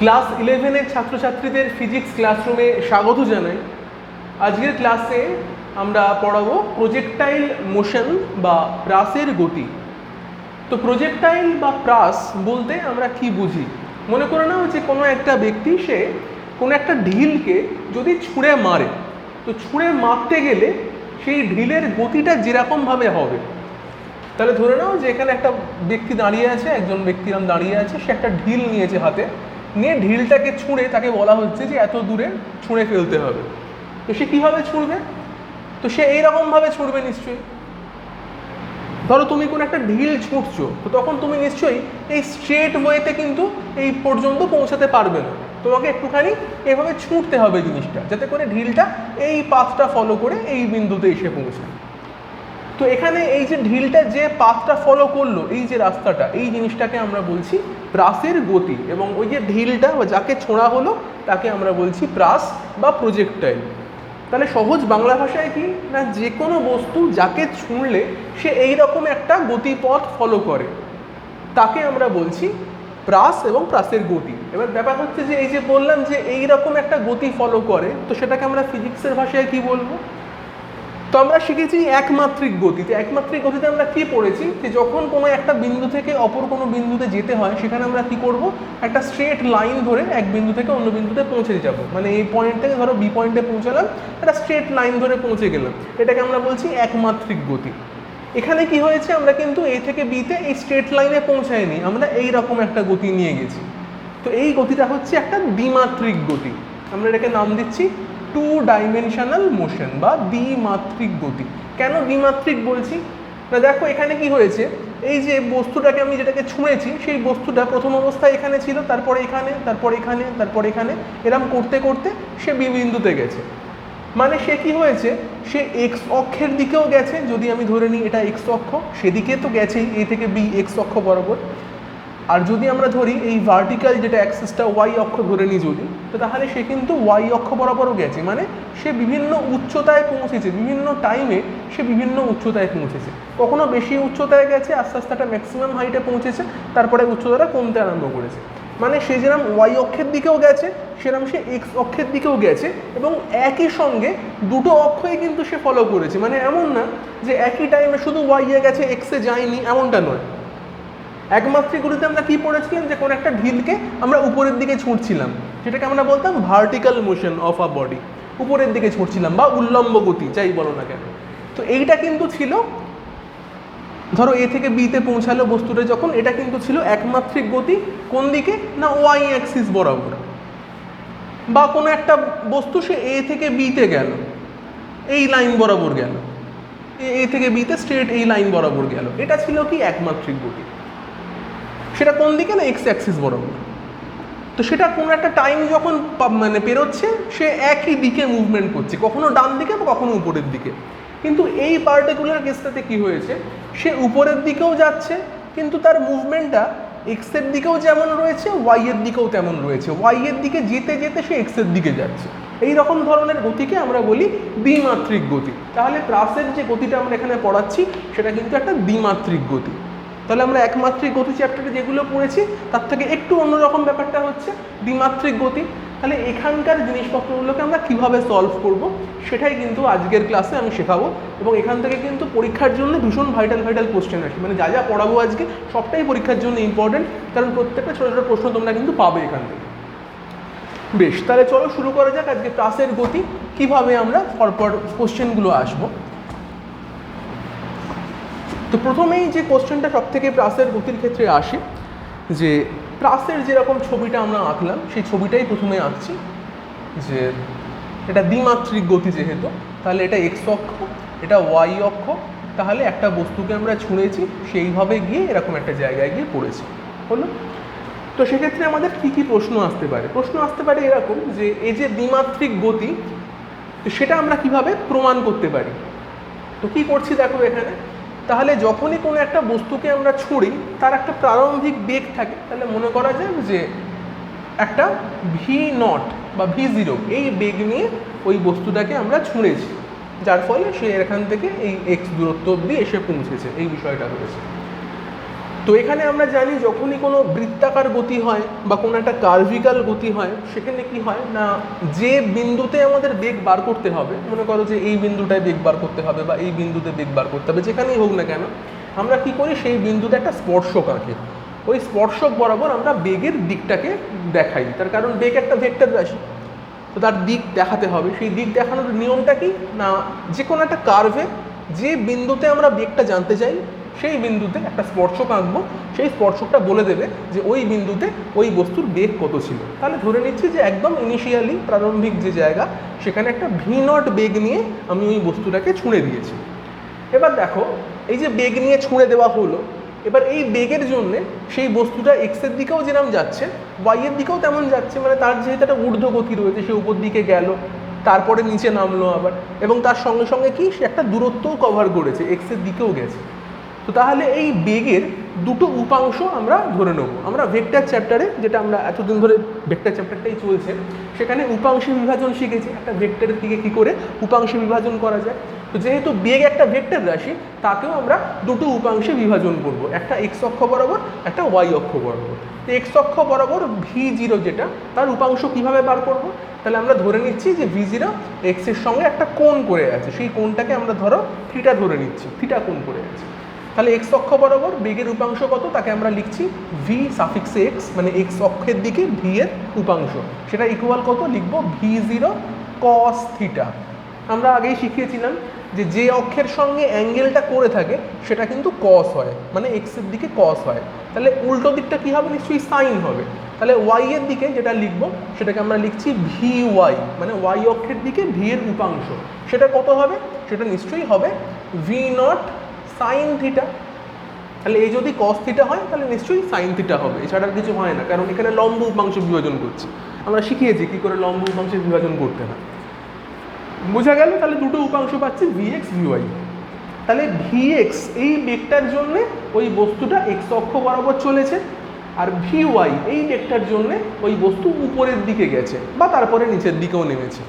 Class 11-এর ছাত্রছাত্রীদের physics ক্লাসরুমে স্বাগত জানাই। আজকের ক্লাসে আমরা পড়াবো প্রজেক্টাইল মোশন বা প্রাসের গতি। তো প্রজেক্টাইল বা প্রাস বলতে আমরা কি বুঝি? মনে করে নাও যে কোনো একটা ব্যক্তি সে কোনো একটা ঢিলকে যদি ছুঁড়ে মারে, তো ছুঁড়ে মারতে গেলে সেই ঢিলের গতিটা যেরকমভাবে হবে, তাহলে ধরে নাও যে এখানে একটা ব্যক্তি দাঁড়িয়ে আছে, একজন ব্যক্তি দাঁড়িয়ে আছে, সে একটা ঢিল নিয়েছে হাতে, নিয়ে ঢিলটাকে ছুঁড়ে তাকে বলা হচ্ছে যে এত দূরে ছুঁড়ে ফেলতে হবে। তো সে কীভাবে ছুঁড়বে? তো সে এইরকমভাবে ছুঁড়বে নিশ্চয়ই। ধরো তুমি কোনো একটা ঢিল ছুঁড়ছো, তো তখন তুমি নিশ্চয়ই এই স্ট্রেট ওয়েতে কিন্তু এই পর্যন্ত পৌঁছাতে পারবে না, তোমাকে একটুখানি এভাবে ছুঁড়তে হবে জিনিসটা, যাতে করে ঢিলটা এই পাথটা ফলো করে এই বিন্দুতে এসে পৌঁছায়। তো এখানে এই যে ঢিলটা যে পাথটা ফলো করলো, এই যে রাস্তাটা, এই জিনিসটাকে আমরা বলছি প্রাসের গতি, এবং ওই যে ঢিলটা বা যাকে ছোঁড়া হলো তাকে আমরা বলছি প্রাস বা প্রজেক্টাইল। তাহলে সহজ বাংলা ভাষায় কি না, যে কোনো বস্তু যাকে ছুঁড়লে সে এই রকম একটা গতিপথ ফলো করে তাকে আমরা বলছি প্রাস এবং প্রাসের গতি। এবার ব্যাপার হচ্ছে যে এই যে বললাম যে এই রকম একটা গতি ফলো করে, তো সেটাকে আমরা ফিজিক্সের ভাষায় কি বলবো? তো আমরা শিখেছি একমাত্রিক গতিতে। একমাত্রিক গতিতে আমরা কি পড়েছি যে যখন কোনো একটা বিন্দু থেকে অপর কোনো বিন্দুতে যেতে হয়, সেখানে আমরা কি করব, একটা স্ট্রেট লাইন ধরে এক বিন্দু থেকে অন্য বিন্দুতে পৌঁছে যাব। মানে এই পয়েন্ট থেকে ধরো বি পয়েন্টে পৌঁছালাম, একটা স্ট্রেট লাইন ধরে পৌঁছে গেলাম, এটাকে আমরা বলছি একমাত্রিক গতি। এখানে কি হয়েছে, আমরা কিন্তু এ থেকে বিতে এই স্ট্রেট লাইনে পৌঁছাইনি, আমরা এই রকম একটা গতি নিয়ে গেছি। তো এই গতিটা হচ্ছে একটা দ্বিমাত্রিক গতি। আমরা এটাকে নাম দিচ্ছি টু ডাইমেনশনাল মোশন বা দ্বিমাত্রিক গতি। কেন দ্বিমাত্রিক বলছি না, দেখো এখানে কি হয়েছে, এই যে বস্তুটাকে আমি যেটাকে ছুঁড়েছি, সেই বস্তুটা প্রথম অবস্থায় এখানে ছিল, তারপরে এখানে, তারপর এখানে, তারপর এখানে, এরম করতে করতে সে বি বিন্দুতে গেছে। মানে সে কি হয়েছে, সে এক্স অক্ষের দিকেও গেছে, যদি আমি ধরে নিই এটা এক্স অক্ষ, সেদিকে তো গেছেই, এ থেকে বি এক্স অক্ষ বরাবর। আর যদি আমরা ধরি এই ভার্টিক্যাল যেটা অ্যাক্সিসটা ওয়াই অক্ষ ধরে নিই যদি, তো তাহলে সে কিন্তু ওয়াই অক্ষ বরাবরও গেছে। মানে সে বিভিন্ন উচ্চতায় পৌঁছেছে, বিভিন্ন টাইমে সে বিভিন্ন উচ্চতায় পৌঁছেছে। কখনো বেশি উচ্চতায় গেছে, আস্তে আস্তে একটা ম্যাক্সিমাম হাইটে পৌঁছেছে, তারপরে উচ্চতাটা কমতে আরম্ভ করেছে। মানে সে যেরকম ওয়াই অক্ষের দিকেও গেছে, সেরকম সে এক্স অক্ষের দিকেও গেছে, এবং একই সঙ্গে দুটো অক্ষই কিন্তু সে ফলো করেছে। মানে এমন না যে একই টাইমে শুধু ওয়াইয়ে গেছে, এক্সে যায়নি, এমনটা নয়। একমাত্রিক গতিতে আমরা কি পড়েছিলাম, যে কোনো একটা ঢিলকে আমরা উপরের দিকে ছুঁড়ছিলাম, যেটাকে আমরা বলতাম vertical motion of a body, উপরের দিকে ছুঁড়ছিলাম বা উল্লম্ব গতি, যাই বলো না কেন। তো এইটা কিন্তু ছিল, ধরো এ থেকে বিতে পৌঁছালো বস্তুটা যখন, এটা কিন্তু ছিল একমাত্রিক গতি। কোন দিকে না, ওয়াই অ্যাক্সিস বরাবর। বা কোনো একটা বস্তু সে এ থেকে বিতে গেল, এই লাইন বরাবর গেল, এ থেকে বিতে স্ট্রেট এই লাইন বরাবর গেল, এটা ছিল কি একমাত্রিক গতি। সেটা কোন দিকে না, এক্স অ্যাক্সিস বরাবর। তো সেটা কোনো একটা টাইম যখন মানে পেরোচ্ছে, সে একই দিকে মুভমেন্ট করছে, কখনো ডান দিকে বা কখনো উপরের দিকে। কিন্তু এই পার্টিকুলার কেসটাতে কি হয়েছে, সে উপরের দিকেও যাচ্ছে, কিন্তু তার মুভমেন্টটা এক্সের দিকেও যেমন রয়েছে, ওয়াইয়ের দিকেও তেমন রয়েছে। ওয়াইয়ের দিকে যেতে যেতে সে এক্সের দিকে যাচ্ছে। এই রকম ধরনের গতিকে আমরা বলি দ্বিমাত্রিক গতি। তাহলে প্রাসের যে গতিটা আমরা এখানে পড়াচ্ছি, সেটা কিন্তু একটা দ্বিমাত্রিক গতি। তাহলে আমরা একমাত্রিক গতি চ্যাপ্টারে যেগুলো পড়েছি, তার থেকে একটু অন্যরকম ব্যাপারটা হচ্ছে দ্বিমাত্রিক গতি। তাহলে এখানকার জিনিসপত্রগুলোকে আমরা কিভাবে সলভ করব, সেটাই কিন্তু আজকের ক্লাসে আমি শেখাবো। এবং এখান থেকে কিন্তু পরীক্ষার জন্য ভীষণ ভাইটাল কোশ্চেন আসে। মানে যা যা পড়াবো আজকে সবটাই পরীক্ষার জন্য ইম্পর্টেন্ট, কারণ প্রত্যেকটা ছোটো ছোটো প্রশ্ন তোমরা কিন্তু পাবে এখান থেকে। বেশ, তাহলে চলো শুরু করা যাক আজকে প্রাসের গতি, কিভাবে আমরা পরপর কোশ্চেনগুলো আসবো। তো প্রথমেই যে কোশ্চেনটা সব থেকে প্রাসের গতির ক্ষেত্রে আসে, যে প্রাসের যেরকম ছবিটা আমরা আঁকলাম, সেই ছবিটাই প্রথমে আঁকছি। যে এটা দ্বিমাত্রিক গতি যেহেতু, তাহলে এটা এক্স অক্ষ, এটা ওয়াই অক্ষ। তাহলে একটা বস্তুকে আমরা ছুঁড়েছি, সেইভাবে গিয়ে এরকম একটা জায়গায় গিয়ে পড়েছি, হলো। তো সেক্ষেত্রে আমাদের কী কী প্রশ্ন আসতে পারে? প্রশ্ন আসতে পারে এরকম, যে এই যে দ্বিমাত্রিক গতি, সেটা আমরা কিভাবে প্রমাণ করতে পারি। তো কী করছি দেখো এখানে, তাহলে যখনই কোনো একটা বস্তুকে আমরা ছুঁড়ি, তার একটা প্রারম্ভিক বেগ থাকে। তাহলে মনে করা যায় যে একটা ভি নট বা ভি জিরো, এই বেগ নিয়ে ওই বস্তুটাকে আমরা ছুঁড়েছি, যার ফলে সে এখান থেকে এই এক্স দূরত্ব অবধি এসে পৌঁছেছে, এই বিষয়টা হয়েছে। তো এখানে আমরা জানি যখনই কোনো বৃত্তাকার গতি হয় বা কোনো একটা কার্ভিক্যাল গতি হয়, সেখানে কি হয় না, যে বিন্দুতে আমাদের বেগ বার করতে হবে, মনে করো যে এই বিন্দুটায় বেগ বার করতে হবে বা এই বিন্দুতে বেগ বার করতে হবে, যেখানেই হোক না কেন, আমরা কি করি, সেই বিন্দুতে একটা স্পর্শক আঁকি। ওই স্পর্শক বরাবর আমরা বেগের দিকটাকে দেখাই, তার কারণ বেগ একটা ভেক্টর রাশি, তো তার দিক দেখাতে হবে। সেই দিক দেখানোর নিয়মটা কি না, যে কোনো একটা কার্ভে যে বিন্দুতে আমরা বেগটা জানতে চাই সেই বিন্দুতে একটা স্পর্শক আঁকবো, সেই স্পর্শকটা বলে দেবে যে ওই বিন্দুতে ওই বস্তুর বেগ কত ছিল। তাহলে ধরে নিচ্ছি যে একদম ইনিশিয়ালি প্রারম্ভিক যে জায়গা, সেখানে একটা v0 বেগ নিয়ে আমি ওই বস্তুটাকে ছুঁড়ে দিয়েছি। এবার দেখো, এই যে বেগ নিয়ে ছুঁড়ে দেওয়া হলো, এবার এই বেগের জন্যে সেই বস্তুটা এক্সের দিকেও যেরকম যাচ্ছে, ওয়াইয়ের দিকেও তেমন যাচ্ছে, মানে তার যেহেতু একটা ঊর্ধ্ব গতি রয়েছে, সে উপর দিকে গেল, তারপরে নিচে নামলো আবার, এবং তার সঙ্গে সঙ্গে কি সে একটা দূরত্বও কভার করেছে, এক্সের দিকেও গেছে। তো তাহলে এই বেগের দুটো উপাংশ আমরা ধরে নেব। আমরা ভেক্টর চ্যাপ্টারে, যেটা আমরা এতদিন ধরে ভেক্টর চ্যাপ্টারটাই চলছে, সেখানে উপাংশে বিভাজন শিখেছি, একটা ভেক্টরের দিকে কী করে উপাংশে বিভাজন করা যায়। তো যেহেতু বেগ একটা ভেক্টর রাশি, তাকেও আমরা দুটো উপাংশে বিভাজন করব, একটা এক্স অক্ষ বরাবর, একটা ওয়াই অক্ষ বরাবর। তো এক্স অক্ষ বরাবর v0 যেটা, তার উপাংশ কীভাবে বার করব? তাহলে আমরা ধরে নিচ্ছি যে v0 এক্সের সঙ্গে একটা কোণ করে আছে, সেই কোণটাকে আমরা ধরো থিটা ধরে নিচ্ছি, থিটা কোণ করে আছে। তাহলে এক্স অক্ষ বরাবর বেগের উপাংশ কত, তাকে আমরা লিখছি v∗x, মানে এক্স অক্ষের দিকে ভি এর উপাংশ, সেটা ইকুয়াল কত লিখব, v0 cos থিটা। আমরা আগেই শিখিয়েছিলাম যে যে অক্ষের সঙ্গে অ্যাঙ্গেলটা করে থাকে সেটা কিন্তু cos হয়, মানে এক্সের দিকে cos হয়। তাহলে উল্টো দিকটা কী হবে, নিশ্চয়ই সাইন হবে। তাহলে ওয়াই এর দিকে যেটা লিখব, সেটাকে আমরা লিখছি vy, মানে ওয়াই অক্ষের দিকে ভি এর উপাংশ, সেটা কত হবে, সেটা নিশ্চয়ই হবে v0 সাইন থিটা। তাহলে এই যদি cos থিটা হয়, তাহলে নিশ্চয়ই সাইন থিটা হবে, এছাড়া আর কিছু হয় না, কারণ এখানে লম্ব উপাংশ বিভাজন করছি। আমরা শিখিয়েছি কী করে লম্ব উপাংশের বিভাজন করতে হয়, বোঝা গেল? তাহলে দুটো উপাংশ পাচ্ছি vx vy। তাহলে vx এই বেগটার জন্যে ওই বস্তুটা এক্স অক্ষ বরাবর চলেছে, আর vy এই বেগটার জন্যে ওই বস্তু উপরের দিকে গেছে বা তারপরে নিচের দিকেও নেমেছে।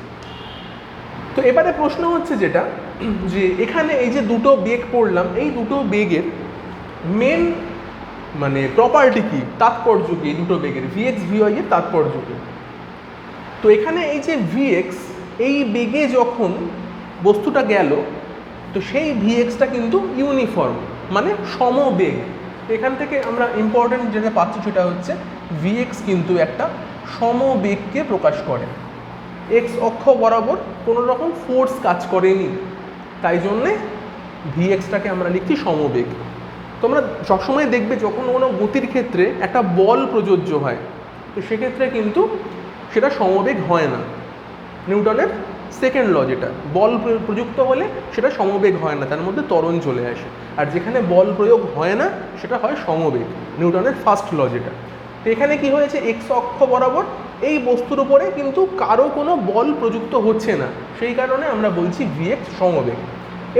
তো এবারে প্রশ্ন হচ্ছে যেটা, যে এখানে এই যে দুটো বেগ পড়লাম, এই দুটো বেগের মেন মানে প্রপার্টি কি, তাৎপর্য কি, এই দুটো বেগের vx vy এর তাৎপর্য কি? তো এখানে এই যে vx, এই বেগে যখন বস্তুটা গেল, তো সেই vxটা কিন্তু ইউনিফর্ম, মানে সমবেগ। এখান থেকে আমরা ইম্পর্টেন্ট যেটা পাচ্ছি সেটা হচ্ছে vx কিন্তু একটা সমবেগকে প্রকাশ করে, এক্স অক্ষ বরাবর কোনো রকম ফোর্স কাজ করেনি, তাই জন্যে vxটাকে আমরা লিখছি সমবেগ। তোমরা সবসময় দেখবে যখন কোনো গতির ক্ষেত্রে একটা বল প্রযোজ্য হয়, তো সেক্ষেত্রে কিন্তু সেটা সমবেগ হয় না। নিউটনের সেকেন্ড ল যেটা, বল প্রযুক্ত হলে সেটা সমবেগ হয় না, তার মধ্যে ত্বরণ চলে আসে। আর যেখানে বল প্রয়োগ হয় না, সেটা হয় সমবেগ, নিউটনের ফার্স্ট ল যেটা। তো এখানে কি হয়েছে, এক্স অক্ষ বরাবর এই বস্তুর উপরে কিন্তু কারো কোনো বল প্রযুক্ত হচ্ছে না, সেই কারণে আমরা বলছি vx সমবেগ।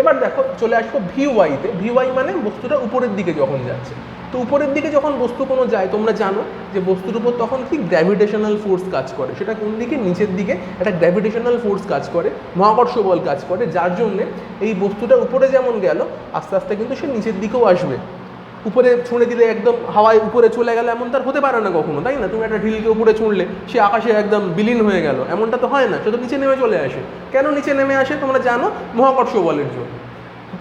এবার দেখো চলে আসবো ভিওয়াইতে। ভিওয়াই মানে বস্তুটা উপরের দিকে যখন যাচ্ছে। তো উপরের দিকে যখন বস্তু কোনো যায়, তোমরা জানো যে বস্তুর উপর তখন কি গ্র্যাভিটেশনাল ফোর্স কাজ করে। সেটা কোন দিকে, নিচের দিকে একটা গ্র্যাভিটেশনাল ফোর্স কাজ করে, মহাকর্ষ বল কাজ করে, যার জন্যে এই বস্তুটা উপরে যেমন গেল, আস্তে আস্তে কিন্তু সে নিচের দিকেও আসবে। উপরে ছুঁড়ে দিলে একদম হাওয়ায় উপরে চলে গেল এমন তার হতে পারে না কখনো, তাই না? তুমি একটা ঢিলকে উপরে ছুঁড়লে সে আকাশে একদম বিলীন হয়ে গেল, এমনটা তো হয় না, সে তো নিচে নেমে চলে আসে। কেন নিচে নেমে আসে তোমরা জানো, মহাকর্ষ বলের জন্য।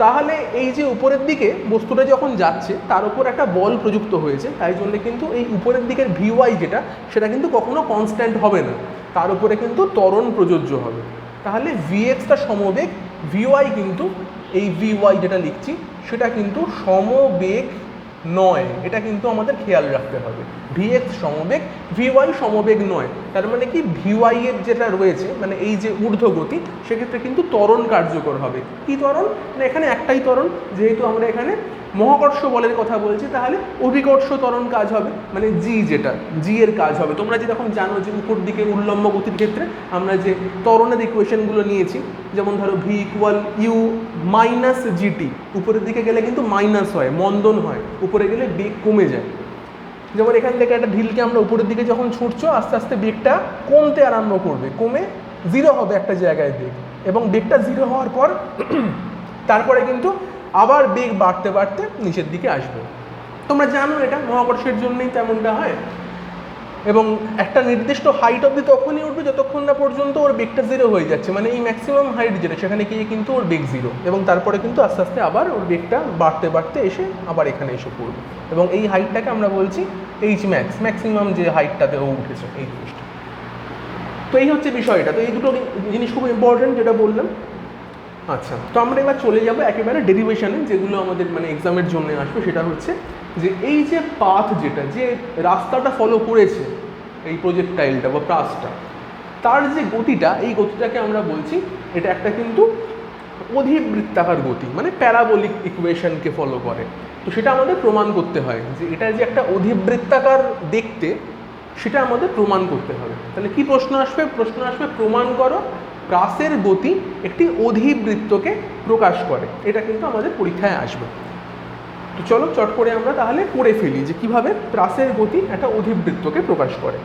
তাহলে এই যে উপরের দিকে বস্তুটা যখন যাচ্ছে, তার উপর একটা বল প্রযুক্ত হয়েছে, তাই জন্য কিন্তু এই উপরের দিকের ভিওয়াই যেটা, সেটা কিন্তু কখনো কনস্ট্যান্ট হবে না, তার উপরে কিন্তু ত্বরণ প্রযোজ্য হবে। তাহলে ভিএক্সটা সমবেগ, ভিওয়াই কিন্তু এই ভিওয়াই যেটা লিখছি সেটা কিন্তু সমবেগ নয়, এটা কিন্তু আমাদের খেয়াল রাখতে হবে। ভিএক্স সমবেগ, ভিওয়াই সমবেগ নয়। তার মানে কি, ভিওয়াই এর যেটা রয়েছে মানে এই যে ঊর্ধ্বগতি, সেক্ষেত্রে কিন্তু ত্বরণ কার্যকর হবে। কি ত্বরণ না, এখানে একটাই ত্বরণ, যেহেতু আমরা এখানে মহাকর্ষ বলের কথা বলছি, তাহলে অভিকর্ষ ত্বরণ কাজ হবে, মানে জি, যেটা জি এর কাজ হবে। তোমরা যেরকম জানো যে উপর দিকে উল্লম্ব গতির ক্ষেত্রে আমরা যে ত্বরণের ইকুয়েশনগুলো নিয়েছি, যেমন ধরো V equal U minus G T, উপরের দিকে গেলে কিন্তু মাইনাস হয়, মন্দন হয়, উপরে গেলে বেগ কমে যায়। যেমন এখান থেকে একটা ঢিলকে আমরা উপরের দিকে যখন ছুটছো, আস্তে আস্তে বেগটা কমতে আরম্ভ করবে, কমে জিরো হবে একটা জায়গায় বেগ, এবং বেগটা জিরো হওয়ার পর তারপরে কিন্তু আবার বেগ বাড়তে বাড়তে নিচের দিকে আসবে। তোমরা জানো এটা মহাকর্ষের জন্যই তেমনটা হয়, এবং একটা নির্দিষ্ট হাইট অবধি তখনই উঠবে যতক্ষণ না পর্যন্ত ওর বেগটা জিরো হয়ে যাচ্ছে, মানে এই ম্যাক্সিমাম হাইট যেটা সেখানে গিয়ে কিন্তু ওর বেগ জিরো, এবং তারপরে কিন্তু আস্তে আস্তে আবার ওর বেগটা বাড়তে বাড়তে এসে আবার এখানে এসে পড়বে, এবং এই হাইটটাকে আমরা বলছি এইচ ম্যাক্স, ম্যাক্সিমাম যে হাইটটাতে ও উঠেছে এই জিনিসটা। তো এই হচ্ছে বিষয়টা। তো এই দুটো জিনিস খুব ইম্পর্টেন্ট যেটা বললাম। আচ্ছা, তো আমরা এবার চলে যাবো একেবারে ডেরিভেশনে, যেগুলো আমাদের মানে এক্সামের জন্য আসবে। সেটা হচ্ছে যে এই যে পাথ, যেটা যে রাস্তাটা ফলো করেছে এই প্রজেক্টাইলটা বা প্রাসটা, তার যে গতিটা, এই গতিটাকে আমরা বলছি এটা একটা কিন্তু অধিবৃত্তাকার গতি, মানে প্যারাবোলিক ইকুয়েশনকে ফলো করে। তো সেটা আমাদের প্রমাণ করতে হয় যে এটা যে একটা অধিবৃত্তাকার দেখতে, সেটা আমাদের প্রমাণ করতে হবে। তাহলে কি প্রশ্ন আসবে? প্রশ্ন আসবে প্রমাণ করো প্রাসের গতি একটি অধিবৃত্তকে প্রকাশ করে। এটা কিন্তু আমাদের পরীক্ষায় আসবে। তো চলো চট করে আমরা তাহলে করে ফেলি যে কিভাবে প্রাসের গতি একটা অধিবৃত্তকে প্রকাশ করে।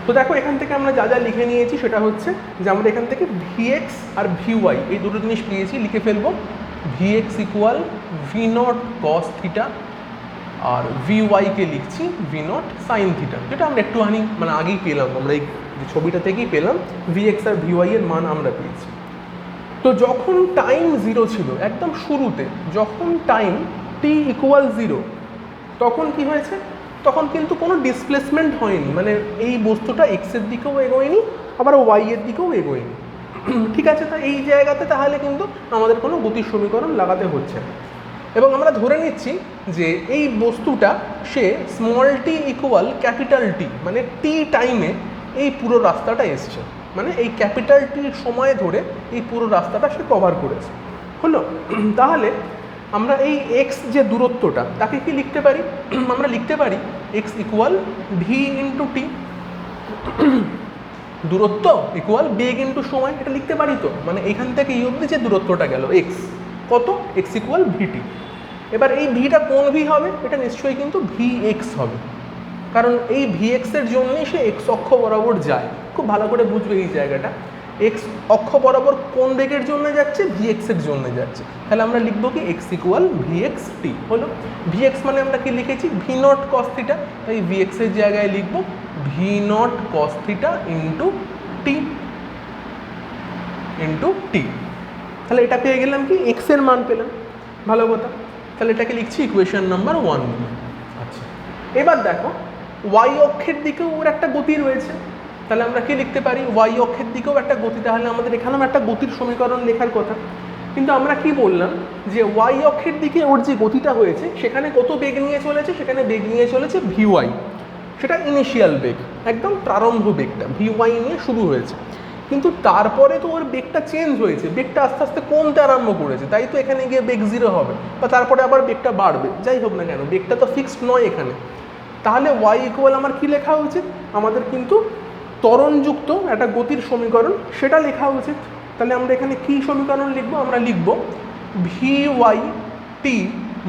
তো দেখো এখান থেকে আমরা যা যা লিখে নিয়েছি সেটা হচ্ছে যে আমরা এখান থেকে ভিএক্স আর ভিওয়াই এই দুটো জিনিস পেয়েছি, লিখে ফেলবো। V x equal v not cos theta, আর ভিওয়াইকে লিখছি ভি নট সাইন থিটা, যেটা আমরা একটুখানি মানে আগেই পেলাম, আমরা এই ছবিটা থেকেই পেলাম ভিএক্স আর ভিওয়াই এর মান আমরা পেয়েছি। তো যখন টাইম জিরো ছিল একদম শুরুতে, যখন টাইম টি ইকুয়াল জিরো, তখন কি হয়েছে? তখন কিন্তু কোনো ডিসপ্লেসমেন্ট হয়নি, মানে এই বস্তুটা এক্সের দিকেও এগোয়নি আবার ওয়াই এর দিকেও এগোয়নি। ঠিক আছে, তা এই জায়গাতে তাহলে কিন্তু আমাদের কোনো গতির সমীকরণ লাগাতে হচ্ছে না, এবং আমরা ধরে নিচ্ছি যে এই বস্তুটা সে small T equal capital T, মানে টি টাইমে এই পুরো রাস্তাটা এসছে, মানে এই ক্যাপিটাল টির সময় ধরে এই পুরো রাস্তাটা সে কভার করেছে। হলো? তাহলে আমরা এই এক্স যে দূরত্বটা, তাকে কি লিখতে পারি? আমরা লিখতে পারি x equal V into T, দূরত্ব ইকুয়াল বেগ ইন্টু সময়, এটা লিখতে পারি। তো মানে এখান থেকে এই অবধি যে দূরত্বটা গেল এক্স, কত? এক্স ইকুয়াল ভিটি। এবার এই ভিটা কোন ভি হবে? এটা নিশ্চয়ই কিন্তু ভি এক্স হবে, কারণ এই ভি এক্সের জন্যই সে এক্স অক্ষ বরাবর যায়। খুব ভালো করে বুঝবে এই জায়গাটা, এক্স অক্ষ বরাবর কোন বেগের জন্য যাচ্ছে? ভি এক্সের জন্য যাচ্ছে। তাহলে আমরা লিখবো কি x equal v x t. হলো? ভি এক্স মানে আমরা কি লিখেছি? ভি নট কস থিটা, তাই ভি এক্সের জায়গায় লিখবো v not cos theta into t, into t. তাহলে এটা পেয়ে গেলাম কি? এক্সের মান পেলাম। ভালো কথা। তাহলে এটাকে লিখছি ইকুয়েশন নাম্বার 1। আচ্ছা, এবার দেখো ওয়াই অক্ষের দিকেও ওর একটা গতি রয়েছে, তাহলে আমরা কি লিখতে পারি? ওয়াই অক্ষের দিকেও একটা গতি, তাহলে আমাদের এখানেও একটা গতির সমীকরণ লেখার কথা। কিন্তু আমরা কি বললাম যে ওয়াই অক্ষের দিকে ওর যে গতিটা হয়েছে সেখানে কত বেগ নিয়ে চলেছে? সেখানে বেগ নিয়ে চলেছে ভিওয়াই, সেটা ইনিশিয়াল বেগ, একদম প্রারম্ভ বেগটা ভিওয়াই নিয়ে শুরু হয়েছে। কিন্তু তারপরে তো ওর বেগটা চেঞ্জ হয়েছে, বেগটা আস্তে আস্তে কমতে আরম্ভ করেছে, তাই তো এখানে গিয়ে বেগ জিরো হবে, বা তারপরে আবার বেগটা বাড়বে। যাই হোক না কেন, বেগটা তো ফিক্সড নয় এখানে। তাহলে ওয়াই ইকুয়াল আমার কি লেখা উচিত? আমাদের কিন্তু ত্বরণযুক্ত একটা গতির সমীকরণ, সেটা লেখা উচিত। তাহলে আমরা এখানে কি সমীকরণ লিখবো? আমরা লিখবো V Y T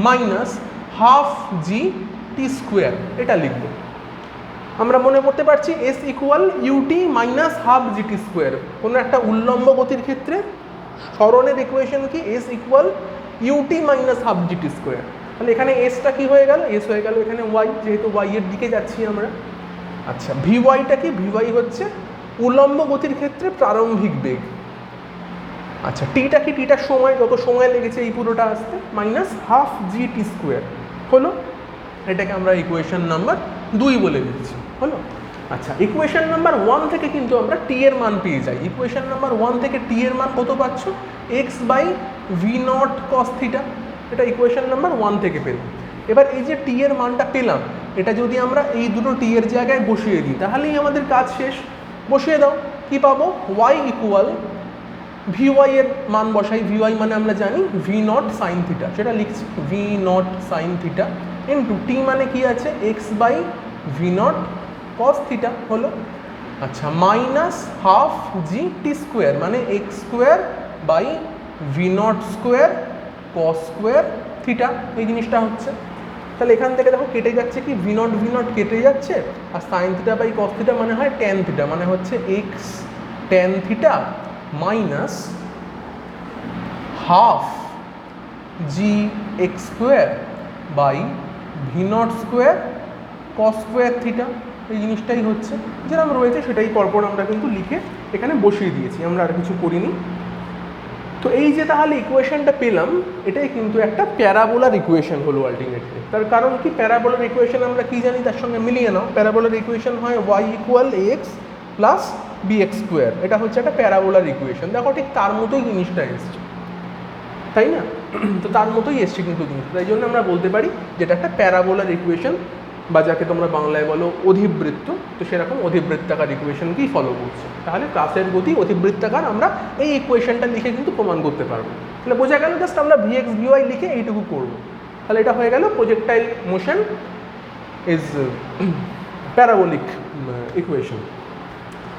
minus half জি টি স্কোয়ার, এটা লিখবো। আমরা মনে করতে পারছি S equal U T minus half G T square. কোনো একটা উল্লম্ব গতির ক্ষেত্রে সরণের ইকুয়েশন কি? S equal U T minus half G T square. তাহলে এখানে এসটা কি হয়ে গেল? এস হয়ে গেল এখানে ওয়াই, যেহেতু ওয়াই এর দিকে যাচ্ছি আমরা। আচ্ছা, ভি ওয়াইটা কি? ভি ওয়াই হচ্ছে উল্লম্ব গতির ক্ষেত্রে প্রারম্ভিক বেগ। আচ্ছা, টিটা কি? টিটার সময়, যত সময় লেগেছে এই পুরোটা আসতে, মাইনাস হাফ জি টি স্কোয়ার। হলো? এটাকে আমরা ইকুয়েশন নাম্বার 2 বলে দিচ্ছি। হলো? আচ্ছা, ইকুয়েশন নাম্বার 1 থেকে কিন্তু আমরা টি এর মান পেয়ে যাই। ইকুয়েশন নাম্বার 1 থেকে টি এর মান কত পাচ্ছ? X by V naught cos theta, এটা ইকুয়েশন নাম্বার 1 থেকে পেলাম। এবার এই যে টি এর মানটা পেলাম, এটা যদি আমরা এই দুটো টি এর জায়গায় বসিয়ে দিই তাহলেই আমাদের কাজ শেষ। বসিয়ে দাও, কি পাবো? ওয়াই ইকুয়াল ভি ওয়াই এর মান বসাই, ভি ওয়াই মানে আমরা জানি ভি নট সাইন থিটা, সেটা লিখছি v naught sine theta into t মানে কি আছে? X by V naught cos theta. হলো? আচ্ছা, মাইনাস হাফ জি টি স্কোয়ার মানে x square by V naught square cos square theta, এই জিনিসটা হচ্ছে। তাহলে এখান থেকে দেখো কেটে যাচ্ছে কি? ভি নট কেটে যাচ্ছে, আর sine theta by cos theta মানে হয় ট্যান থিটা, মানে হচ্ছে x tan theta minus half g x square by V naught square cos square theta, এই জিনিসটাই হচ্ছে যেরকম রয়েছে সেটাই পরপর আমরা কিন্তু লিখে এখানে বসিয়ে দিয়েছি, আমরা আর কিছু করিনি। তো এই যে তাহলে ইকুয়েশনটা পেলাম, এটাই কিন্তু একটা প্যারাবোলার ইকুয়েশন হলো আলটিমেটলি। তার কারণ কি, প্যারাবোলার ইকুয়েশন আমরা কি জানি, তার সঙ্গে মিলিয়ে নাও। প্যারাবোলার ইকুয়েশন হয় y equal x plus bx square, এটা হচ্ছে একটা প্যারাবোলার ইকুয়েশন। দেখো ঠিক তার মতোই জিনিসটা এসছে, তাই না? তো তার মতোই এসছে কিন্তু জিনিসটা, তাই জন্য আমরা বলতে পারি যেটা একটা প্যারাবোলার ইকুয়েশন, বা যাকে তোমরা বাংলায় বলো অধিবৃত্ত। তো সেরকম অধিবৃত্তাকার ইকুয়েশনকেই ফলো করছে। তাহলে ক্লাসের গতি অধিবৃত্তাকার আমরা এই ইকুয়েশনটা লিখে কিন্তু প্রমাণ করতে পারবো। তাহলে বোঝা গেল, জাস্ট আমরা vx vy লিখে এইটুকু করবো। তাহলে এটা হয়ে গেল projectile motion is parabolic equation,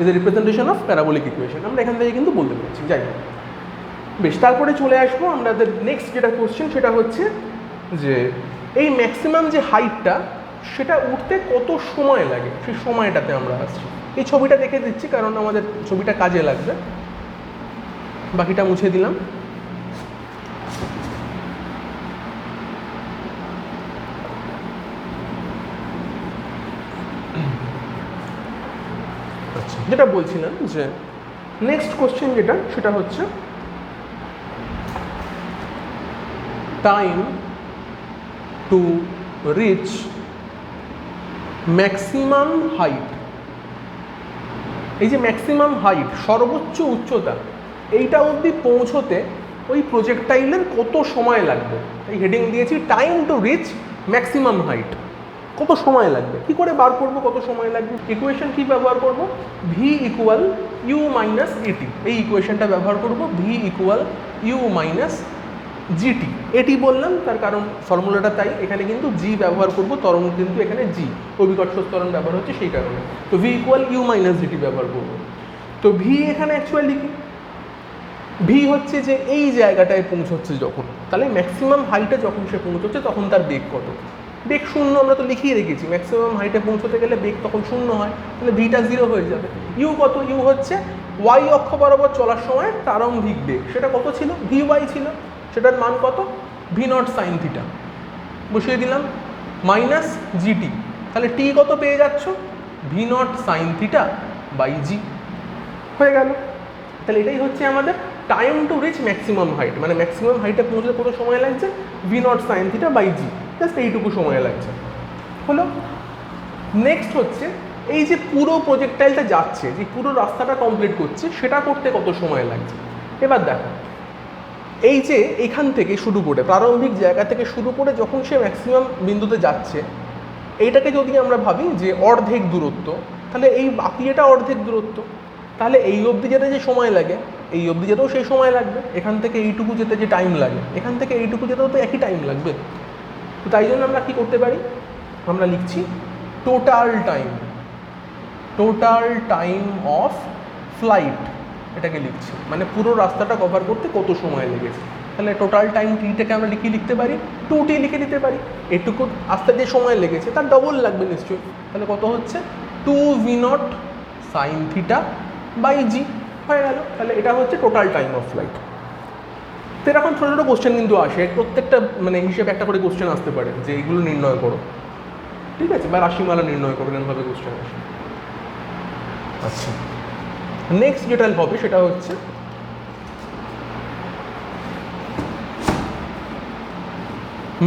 is a representation of parabolic equation, আমরা এখান থেকে কিন্তু বলতে পারছি। যাই হোক, বেশ, তারপরে চলে আসবো আমাদের নেক্সট যেটা কোশ্চেন, সেটা হচ্ছে যে এই ম্যাক্সিমাম যে হাইটটা সেটা উঠতে কত সময় লাগে, সেই সময়টাতে আমরা আসছি। এই ছবিটা দেখে দিচ্ছি কারণ আমাদের ছবিটা কাজে লাগবে, বাকিটা মুছে দিলাম। আচ্ছা, যেটা বলছিলাম যে নেক্সট কোশ্চেন যেটা, সেটা হচ্ছে time to reach maximum height. এই যে ম্যাক্সিমাম হাইট, সর্বোচ্চ উচ্চতা, এইটা অবধি পৌঁছতে ওই প্রজেক্টাইলের কত সময় লাগবে। এই হেডিং দিয়েছি time to reach maximum height, কত সময় লাগবে, কি করে বার করব কত সময় লাগবে। ইকুয়েশন কি ব্যবহার করব, ভি ইকুয়াল ইউ মাইনাস এটি, এই ইকুয়েশনটা ব্যবহার করব, V equal U minus G T. এটি বললাম তার কারণ ফর্মুলাটা তাই, এখানে কিন্তু জি ব্যবহার করব, তরঙ্গ কিন্তু এখানে জি অভিকর্ষ ত্বরণ ব্যবহার হচ্ছে সেই কারণে। তো V equal U minus G T ব্যবহার করব। তো ভি এখানে অ্যাকচুয়ালি কি, ভি হচ্ছে যে এই জায়গাটায় পৌঁছচ্ছে যখন, তাহলে ম্যাক্সিমাম হাইটে যখন সে পৌঁছচ্ছে তখন তার বেগ কত। বেগ শূন্য, আমরা তো লিখিয়ে রেখেছি, ম্যাক্সিমাম হাইটে পৌঁছতে গেলে বেগ তখন শূন্য হয়, তাহলে ভিটা 0 হয়ে যাবে। ইউ কত, ইউ হচ্ছে ওয়াই অক্ষ বরাবর চলার সময় প্রারম্ভিক বেগ, সেটা কত ছিল, ভি ওয়াই ছিল, সেটার মান কত, ভি নট সাইন থিটা, বসিয়ে দিলাম, মাইনাস জিটি। তাহলে টি কত পেয়ে যাচ্ছ, v naught sine theta by g, হয়ে গেল। তাহলে এটাই হচ্ছে আমাদের time to reach maximum height, মানে ম্যাক্সিমাম হাইটে পৌঁছতে কত সময় লাগছে, v naught sine theta by g, just এইটুকু সময় লাগছে। হলো। নেক্সট হচ্ছে এই যে পুরো প্রজেক্টাইলটা যাচ্ছে, যে পুরো রাস্তাটা কমপ্লিট করছে, সেটা করতে কত সময় লাগছে। এবার দেখো, এই যে এখান থেকে শুরু করে প্রারম্ভিক জায়গা থেকে শুরু করে যখন সে ম্যাক্সিমাম বিন্দুতে যাচ্ছে, এইটাকে যদি আমরা ভাবি যে অর্ধেক দূরত্ব, তাহলে এই বাকি এটা অর্ধেক দূরত্ব, তাহলে এই অবধি যেতে যে সময় লাগে, এই অবধি যেতেও সেই সময় লাগবে। এখান থেকে এইটুকু যেতে যে টাইম লাগে, এখান থেকে এইটুকু যেতেও তো একই টাইম লাগবে। তো তাই জন্য আমরা কী করতে পারি, আমরা লিখছি টোটাল টাইম অফ ফ্লাইট, এটাকে লিখছি, মানে পুরো রাস্তাটা কভার করতে কত সময় লেগেছে। তাহলে টোটাল টাইম টিটাকে আমরা লিখতে পারি 2t লিখে দিতে পারি। এটুকু আসতে যে সময় লেগেছে তার ডবল লাগবে নিশ্চয়ই, তাহলে কত হচ্ছে 2v0 sign theta by g, হয়ে গেল। তাহলে এটা হচ্ছে টোটাল টাইম অফ ফ্লাইট। তো এরকম ছোটো ছোটো কোশ্চেন কিন্তু আসে, প্রত্যেকটা মানে হিসেবে একটা করে কোশ্চেন আসতে পারে যে এইগুলো নির্ণয় করো, ঠিক আছে, বা রাশিমালা নির্ণয় করো, এরকমভাবে কোশ্চেন আসে। আচ্ছা, নেক্সট যেটা হবে সেটা হচ্ছে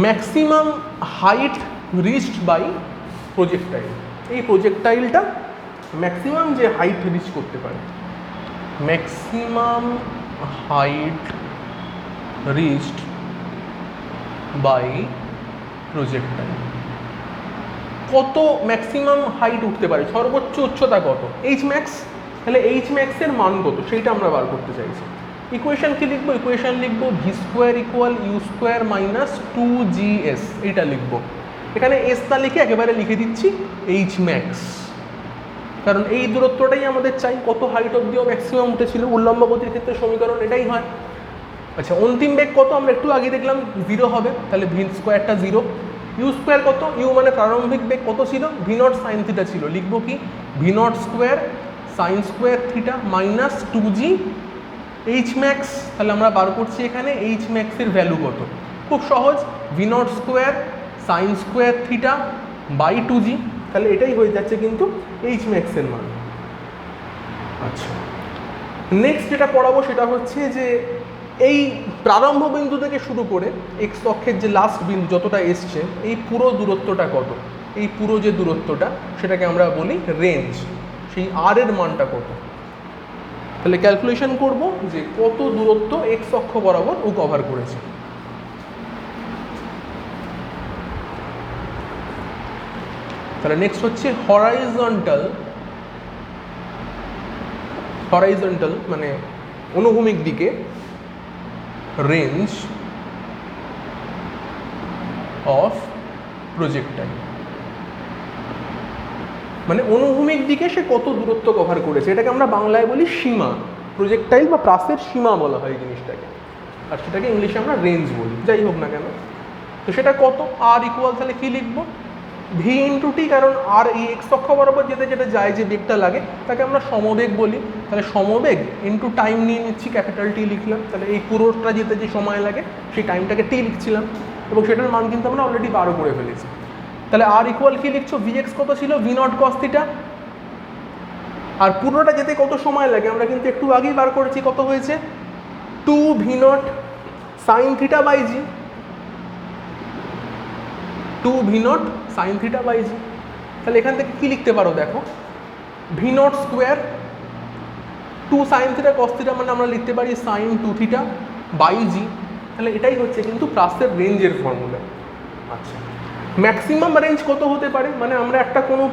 maximum height reached by projectile. এই প্রজেক্টাইলটা ম্যাক্সিমাম যে হাইট রিচ করতে পারে, maximum height reached by projectile, কত ম্যাক্সিমাম হাইট উঠতে পারে, সর্বোচ্চ উচ্চতা কত, এইচ ম্যাক্স। তাহলে এইচ ম্যাক্সের মান কত সেইটা আমরা বার করতে চাইছি। ইকুয়েশন কি লিখবো, ইকুয়েশন লিখবো V square equal U square minus 2gs, এইটা লিখবো। এখানে এস তা লিখে একেবারে লিখে দিচ্ছি এইচ ম্যাক্স, কারণ এই দূরত্বটাই আমাদের চাই, কত হাইট অবধিও ম্যাক্সিমাম উঠেছিল। উল্লম্ব গতির ক্ষেত্রে সমীকরণ এটাই হয়। আচ্ছা, অন্তিম বেগ কত আমরা একটু আগে দেখলাম 0 হবে, তাহলে ভি স্কোয়ারটা 0। ইউ স্কোয়ার কত, ইউ মানে প্রারম্ভিক বেগ কত ছিল, ভি নট সাইন থিটা ছিল, লিখবো কি V naught square sine square theta minus 2g H max. তাহলে আমরা বার করছি এখানে এইচ ম্যাক্সের ভ্যালু কত, খুব সহজ, V not square sine square theta by 2g। তাহলে এটাই হয়ে যাচ্ছে কিন্তু এইচ ম্যাক্সের মান। আচ্ছা, নেক্সট যেটা পড়াবো সেটা হচ্ছে যে এই প্রারম্ভ বিন্দু থেকে শুরু করে এক্স অক্ষের যে লাস্ট বিন্দু যতটা এসছে এই পুরো দূরত্বটা কত, এই পুরো যে দূরত্বটা সেটাকে আমরা বলি রেঞ্জ, সেই আর এর মানটা কত। তাহলে ক্যালকুলেশন করব যে কত দূরত্ব এক্স অক্ষ বরাবর ও কভার করেছে। তাহলে নেক্সট হচ্ছে হরাইজন্টাল মানে অনুভূমিক দিকে রেঞ্জ অফ প্রজেক্টাইল, মানে অনুভূমিক দিকে সে কত দূরত্ব কভার করেছে, এটাকে আমরা বাংলায় বলি সীমা। প্রজেক্টাইল বা প্রাসের সীমা বলা হয় জিনিসটাকে, আর সেটাকে ইংলিশে আমরা রেঞ্জ বলি। যাই হোক না কেন, তো সেটা কত, আর ইকুয়াল তাহলে কি লিখবো, ভি ইন্টু টি, কারণ আর এই এক্স অক্ষ বরাবর যেতে যেটা যায় যে বেগটা লাগে তাকে আমরা সমবেগ বলি। তাহলে সমবেগ ইন্টু টাইম নিয়ে নিচ্ছি, ক্যাপিটাল টি লিখলাম। তাহলে এই পুরোটা যেতে যে সময় লাগে সেই টাইমটাকে টি লিখছিলাম, এবং সেটার মান কিন্তু আমরা অলরেডি বারো করে ফেলেছি। তাহলে আর ইকুয়াল কি লিখছো, ভি এক্স কত ছিল, ভি নট কস থিটা, আর পুরোটা যেতে কত সময় লাগে আমরা কিন্তু একটু আগেই বার করেছি, কত হয়েছে, 2 v naught sine theta by g, 2 v naught sine theta by g. তাহলে এখান থেকে কি লিখতে পারো দেখো, v not square 2 sine theta cos theta, মানে আমরা লিখতে পারি সাইন 2 থিটা বাই জি। তাহলে এটাই হচ্ছে কিন্তু প্রাসের রেঞ্জের ফর্মুলা। আচ্ছা, ম্যাক্সিমাম রেঞ্জ কত হতে পারে, মানে আমরা একটা কোনো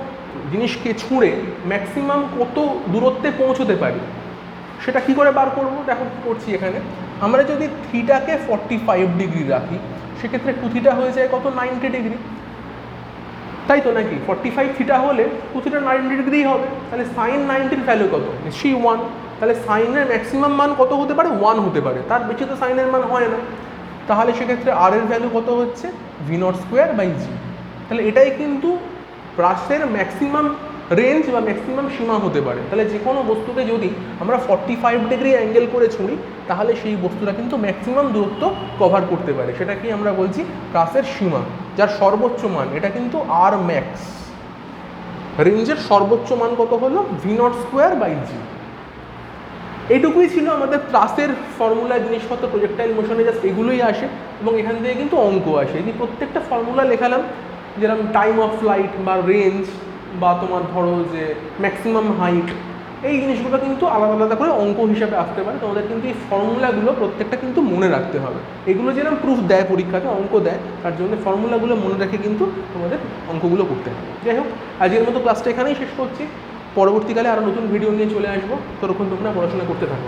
জিনিসকে ছুঁড়ে ম্যাক্সিমাম কত দূরত্বে পৌঁছতে পারি সেটা কি করে বার করবো, দেখো কি করছি এখানে। আমরা যদি থিটাকে 45 ডিগ্রি রাখি সেক্ষেত্রে 2 থিটা হয়ে যায় কত, 90 ডিগ্রি, তাই তো নাকি? 45 থিটা হলে 2 থিটা 90 ডিগ্রি হবে। তাহলে সাইন 90-র ভ্যালু কত, নিশ্চয়ই 1। তাহলে সাইনের ম্যাক্সিমাম মান কত হতে পারে, 1 হতে পারে, তার বেশি তো সাইনের মান হয় না। তাহলে সেক্ষেত্রে আর এর ভ্যালু কত হচ্ছে, V naught square by g. তাহলে এটাই কিন্তু প্রাসের ম্যাক্সিমাম রেঞ্জ বা ম্যাক্সিমাম সীমা হতে পারে। তাহলে যে কোনো বস্তুকে যদি আমরা 45 ডিগ্রি অ্যাঙ্গেল করে ছুঁড়ি তাহলে সেই বস্তুটা কিন্তু ম্যাক্সিমাম দূরত্ব কভার করতে পারে, সেটা কি আমরা বলছি প্রাসের সীমা, যার সর্বোচ্চ মান এটা কিন্তু আর ম্যাক্স। রেঞ্জের সর্বোচ্চ মান কত হলো, ভি নট স্কোয়ার বাই জি। এইটুকুই ছিল আমাদের প্রাসের ফর্মুলা জিনিসপত্র, প্রজেক্টাইল মোশনে জাস্ট এগুলোই আসে, এবং এখান থেকে কিন্তু অঙ্ক আসে। এই প্রত্যেকটা ফর্মুলা লেখালাম, যেরকম টাইম অফ ফ্লাইট বা রেঞ্জ বা তোমার ধরো যে ম্যাক্সিমাম হাইট, এই জিনিসগুলো কিন্তু আলাদা আলাদা করে অঙ্ক হিসাবে আসতে পারে। তোমাদের কিন্তু এই ফর্মুলাগুলো প্রত্যেকটা কিন্তু মনে রাখতে হবে। এগুলো যেরকম প্রুফ দেয় পরীক্ষাতে, অঙ্ক দেয়, তার জন্য ফর্মুলাগুলো মনে রেখে কিন্তু তোমাদের অঙ্কগুলো করতে হবে। যাই হোক, আজকের মতো ক্লাসটা এখানেই শেষ করছি। পরবর্তীকালে আরও নতুন ভিডিও নিয়ে চলে আসবো, ততক্ষণ তোমরা পড়াশোনা করতে থাকো।